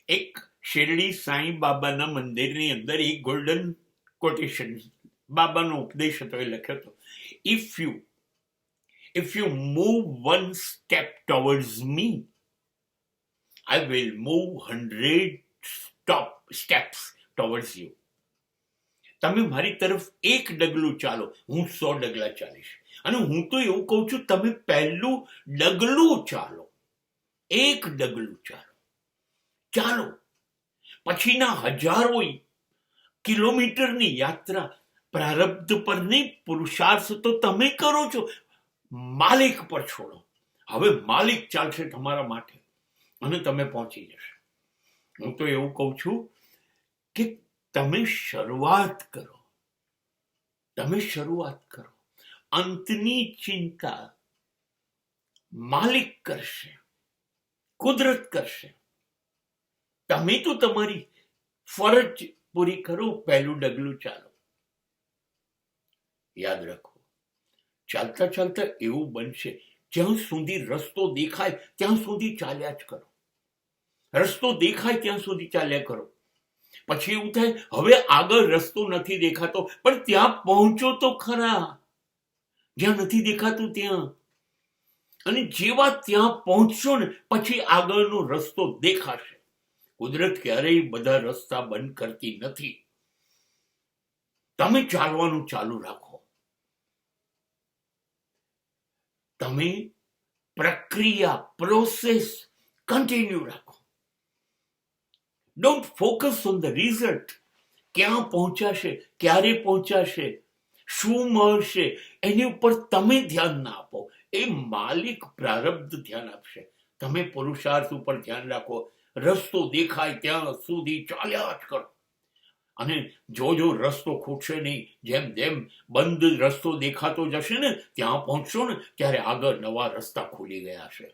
એક શિરડી સાંઈ બાબાના મંદિરની અંદર એક ગોલ્ડન કોટેશન બાબાનો ઉપદેશ હતો, એ લખ્યો હતો, if you move one step towards me, I will move 100 steps towards you. તમે મારી તરફ એક ડગલું ચાલો, હું 100 ડગલા ચાલીશ. અને હું તો એવું કહું છું, તમે પહેલું ડગલું ચાલો, એક ડગલું ચાલો, પછીના હજારો કિલોમીટરની યાત્રા પ્રારબ્ધ પર નહીં, પુરુષાર્થ તો તમે કરો છો, માલિક પર છોડો. હવે માલિક ચાલશે તમારા માટે અને તમે પહોંચી જશો. હું તો એવું કહું છું કે તમે શરૂઆત કરો, અંતની ચિંતા માલિક કરશે, કુદરત કરશે. તમે તો તમારી ફરજ પૂરી કરો, પહેલું ડગલું ચાલો. યાદ રાખો, ચાલતા ચાલતા એવું બનશે, જ્યાં સુધી રસ્તો દેખાય ત્યાં સુધી ચાલ્યા જ કરો. રસ્તો દેખાય ત્યાં સુધી ચાલ્યા કરો. પછી એવું થાય, હવે આગળ રસ્તો નથી દેખાતો, પણ ત્યાં પહોંચો તો ખરા, જ્યાં નથી દેખાતું ત્યાં. અને જેવા ત્યાં પહોંચશો ને, પછી આગળનો રસ્તો દેખાશે. કુદરત ક્યારેય બધા રસ્તા બંધ કરતી નથી. તમે ચાલવાનું ચાલુ રાખો, તમે પ્રક્રિયા, પ્રોસેસ કન્ટિન્યુ રાખો. Don't focus on the result. ક્યાં પહોંચાશે, ક્યારે પહોંચાશે, શું મળશે, એની ઉપર તમે ધ્યાન ના આપો. એ માલિક પ્રારબ્ધ ધ્યાન આપશે. તમે પુરુષાર્થ ઉપર ધ્યાન રાખો. રસ્તો દેખાય ત્યાં સુધી ચાલ્યા જ કરો. અને જો રસ્તો ખૂટશે નહીં, જેમ બંધ રસ્તો દેખાતો જશે ને, ત્યાં પહોંચશો ને, ત્યારે આગળ નવા રસ્તા ખુલી ગયા છે.